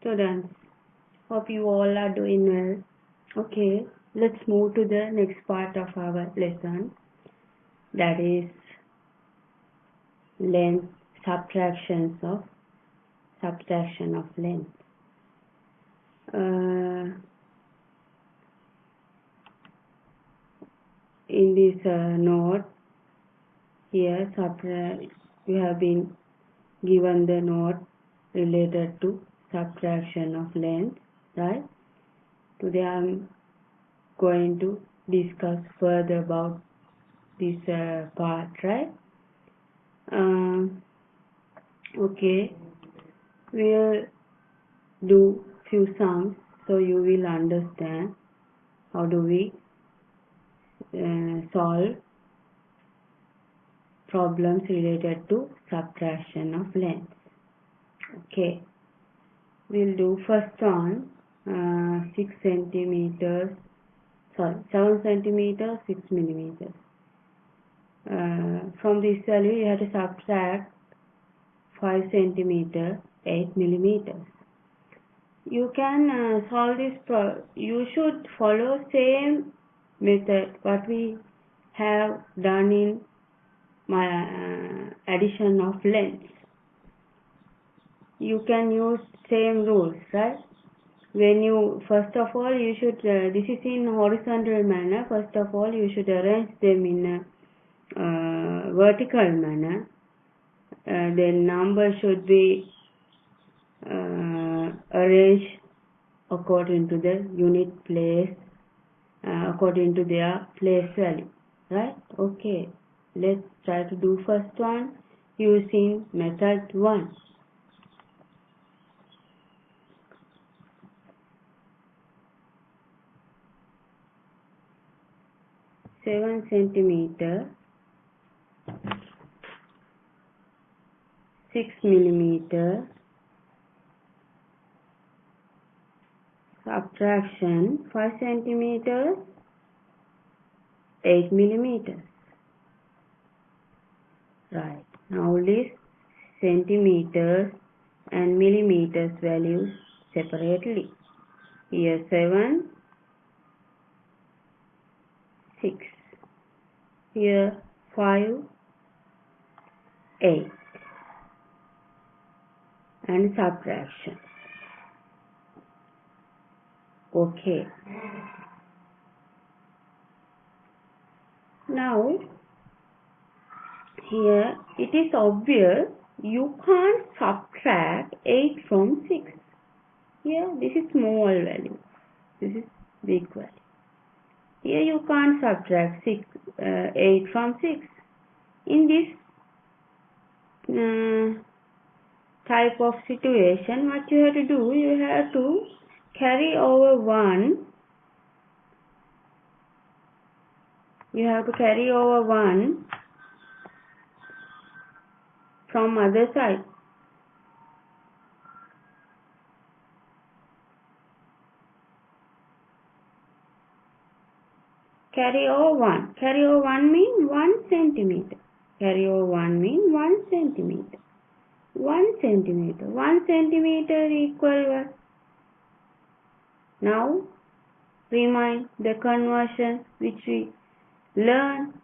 Students, hope you all are doing well. Okay, let's move to the next part of our lesson, that is length, subtraction of length. In this note here, we have been given the note related to subtraction of length, right? Today I am going to discuss further about this part, right? Okay, we'll do few sums so you will understand how do we solve problems related to subtraction of length. Okay, we'll do first one, 7 centimeters, 6 millimeters. From this value you have to subtract 5 centimeter, 8 millimeters. You can solve this you should follow same method what we have done in my addition of lengths. You can use same rules, right? When you first of all you should this is in horizontal manner. First of all you should arrange them in a vertical manner. Then number should be arranged according to the unit place, according to their place value, right? Okay, let's try to do first one using method 1. Seven centimeter, 6 millimeter, subtraction 5 centimeters, 8 millimeters. Right, now list centimeters and millimeters values separately. Here 7, 6. Here 5, 8. And subtraction. Okay. Now here it is obvious you can't subtract 8 from 6. Here this is small value. This is big value. Here you can't subtract 8 from 6. In this type of situation, what you have to do, you have to carry over 1. You have to carry over 1 from other side. Carry over 1. Carry over 1 means 1 centimeter. Carry over 1 means 1 centimeter. 1 centimeter. 1 centimeter equal what? Now, remind the conversion which we learned.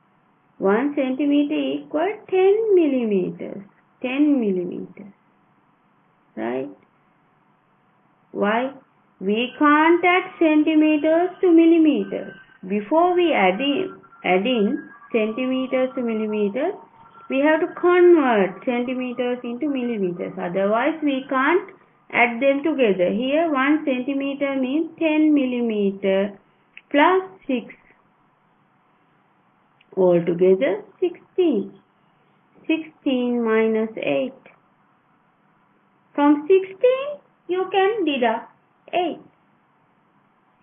1 centimeter equal 10 millimeters. 10 millimeters. Right? Why? We can't add centimeters to millimeters. Before we add in centimeters to millimeters, we have to convert centimeters into millimeters. Otherwise, we can't add them together. Here, 1 centimeter means 10 millimeter plus 6. Altogether, 16. 16 minus 8. From 16, you can deduct 8.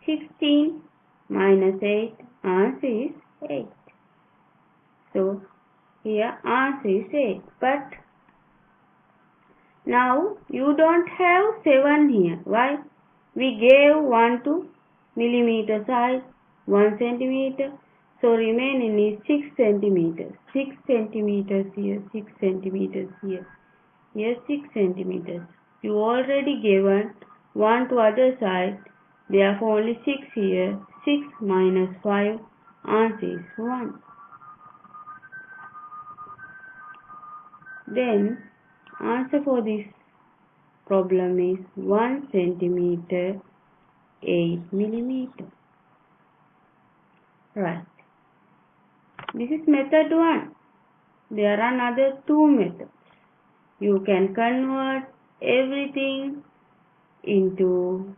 16 minus 8, answer is 8. So, here answer is 8. But now you don't have 7 here. Why? We gave 1 to millimeter side, 1 centimeter. So remaining is 6 centimeters. 6 centimeters here, 6 centimeters here. Here 6 centimeters. You already given 1 to other side, therefore only 6 here. 6 minus 5, answer is 1. Then answer for this problem is 1 centimeter 8 millimeter. Right. This is method 1. There are another 2 methods. You can convert everything into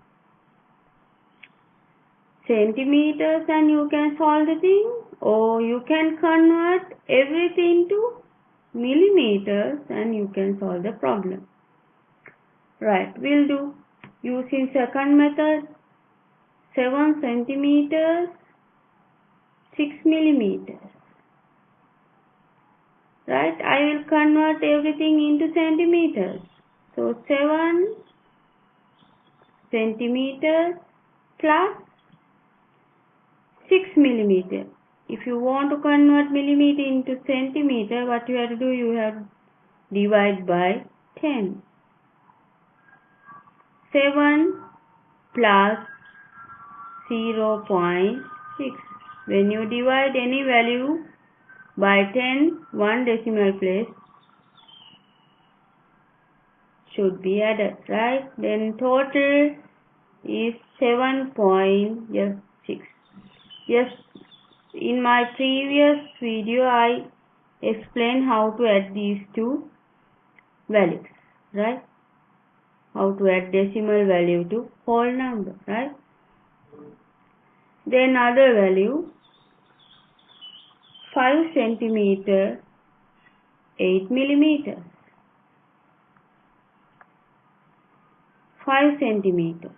centimeters and you can solve the thing, or you can convert everything to millimeters and you can solve the problem. Right, we'll do using second method. 7 centimeters 6 millimeters. Right, I will convert everything into centimeters. So 7 centimeters plus 6 millimeter. If you want to convert millimeter into centimeter, what you have to do, you have to divide by 10. 7 plus 0.6. When you divide any value by 10, one decimal place should be added, right? Then total is 7.6. Yes, in my previous video I explained how to add these two values, right? How to add decimal value to whole number, right? Then other value, 5 centimeter 8 millimeters. 5 centimeter.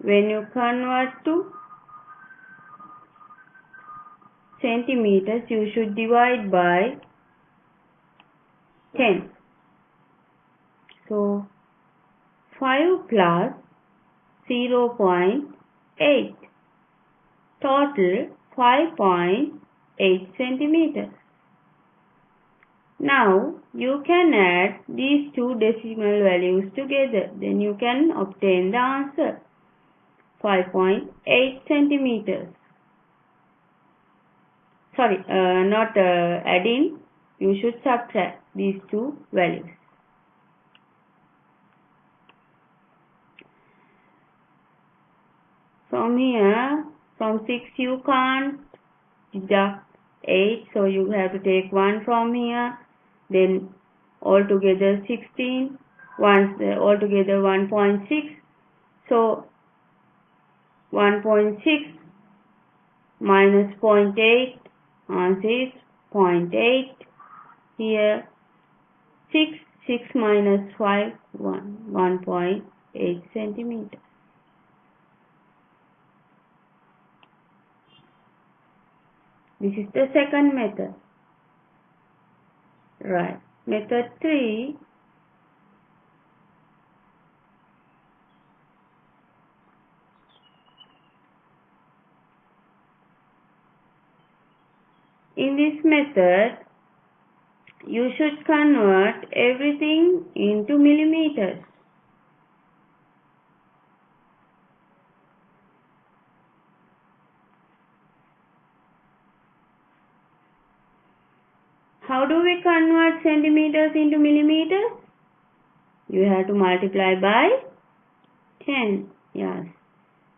When you convert to centimeters, you should divide by 10. So 5 plus 0.8. Total 5.8 centimeters. Now you can add these two decimal values together. Then you can obtain the answer. 5.8 centimeters. Sorry, not adding. You should subtract these two values. From here, from 6 you can't deduct 8, so you have to take 1 from here. Then altogether 16, altogether 1.6. So 1.6 minus 0.8, answer is 0.8. Here 6 minus 5, 1.8 centimeters. This is the second method. Right. Method 3. In this method, you should convert everything into millimeters. How do we convert centimeters into millimeters? You have to multiply by 10. Yes.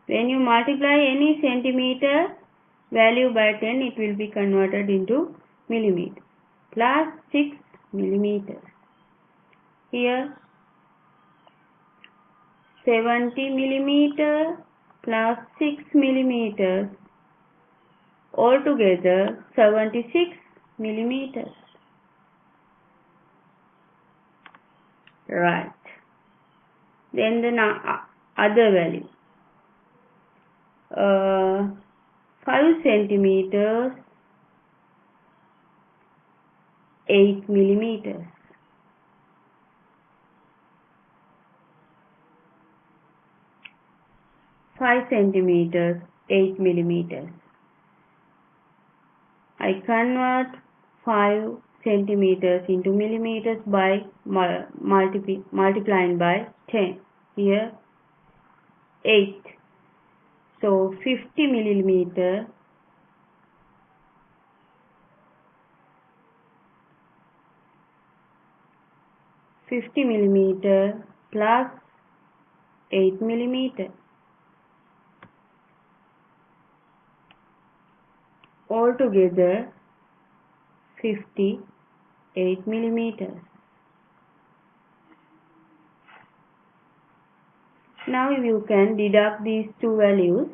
When you multiply any centimeter value by 10, it will be converted into millimeter. Plus 6 millimeters. Here 70 millimeter plus 6 millimeters. Altogether 76 millimeters. Right. Then the other value. 5 centimeters 8 millimeters. 5 centimeters 8 millimeters. I convert 5 centimeters into millimeters by multiplying by 10. Here 8. So 50 millimeter plus 8 millimeter. Altogether 58 millimeters. Now you can deduct these two values,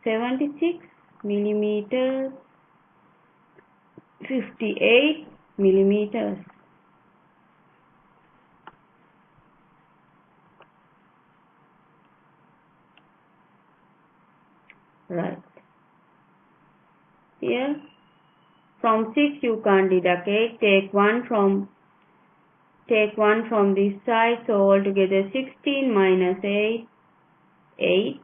76 millimeters, 58 millimeters. Right. Here from 6 you can't deduct 8. Take one from this side. So altogether 16 minus 8, 8.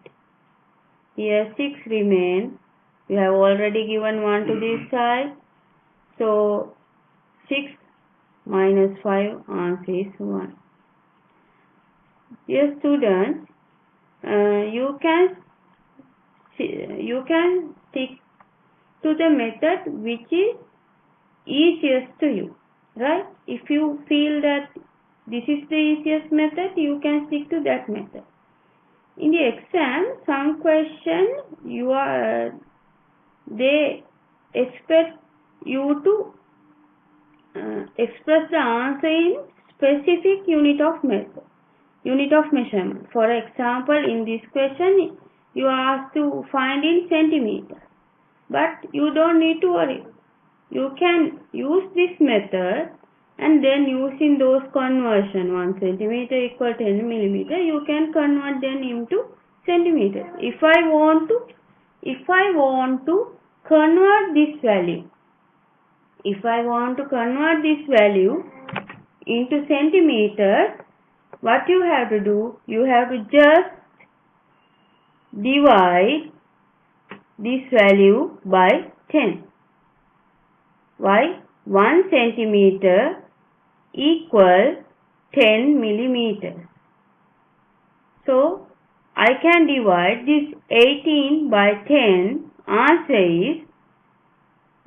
Here 6 remain. We have already given 1 to this side. So 6 minus 5, answer is 1. Dear students, you can stick to the method which is easiest to you, right? If you feel that this is the easiest method, you can stick to that method. In the exam, some question they expect you to express the answer in specific unit of measurement. For example, in this question, you are asked to find in centimeters. But you don't need to worry. You can use this method and then using those conversion, 1 centimeter equal 10 millimeter, you can convert them into centimeters. If I want to convert this value into centimeters, what you have to do, you have to just divide this value by 10. Why? 1 centimeter equal 10 millimeters. So, I can divide this 18 by 10. Answer is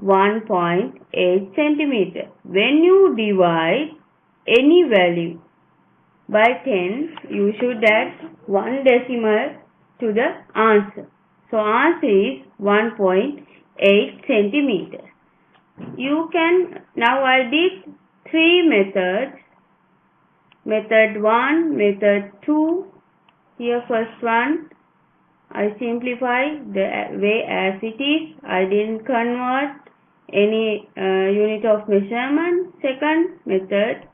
1.8 centimeter. When you divide any value by 10, you should add 1 decimal to the answer. So, answer is 1.8 centimeters. You can, now I did 3 methods. Method 1, method 2. Here first one, I simplify the way as it is. I didn't convert any unit of measurement. Second method,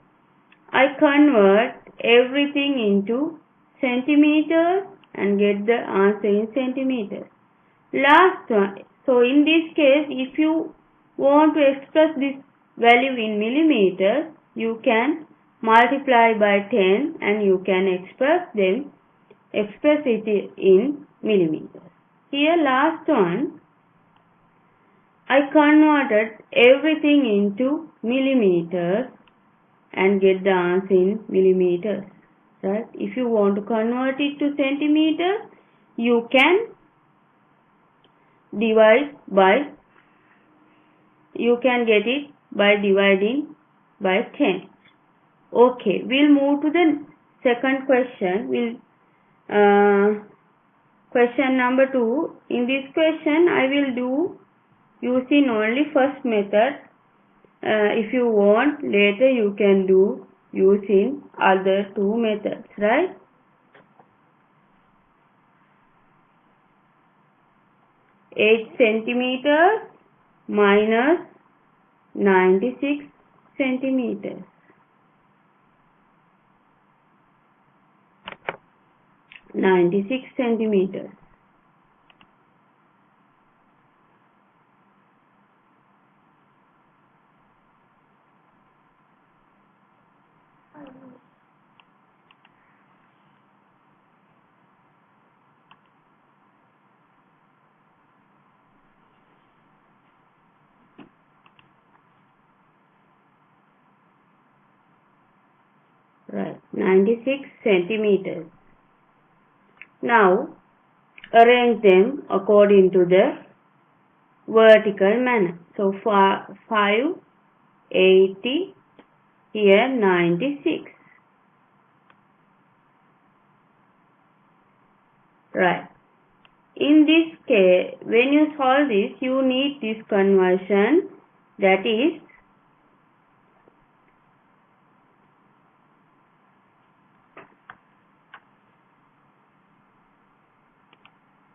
I convert everything into centimeters and get the answer in centimeters. Last one, so in this case, if you want to express this value in millimeters, you can multiply by 10 and you can express it in millimeters. Here last one, I converted everything into millimeters and get the answer in millimeters. Right? If you want to convert it to centimeters, you can get it by dividing by 10. Okay, we'll move to the second question. Question number 2. In this question, I will do using only first method. If you want, later you can do using other 2 methods, right? Eight centimeters minus 96 centimeters. 96 centimeters. Right, 96 centimeters. Now arrange them according to the vertical manner. So 580, here 96. Right. In this case, when you solve this, you need this conversion, that is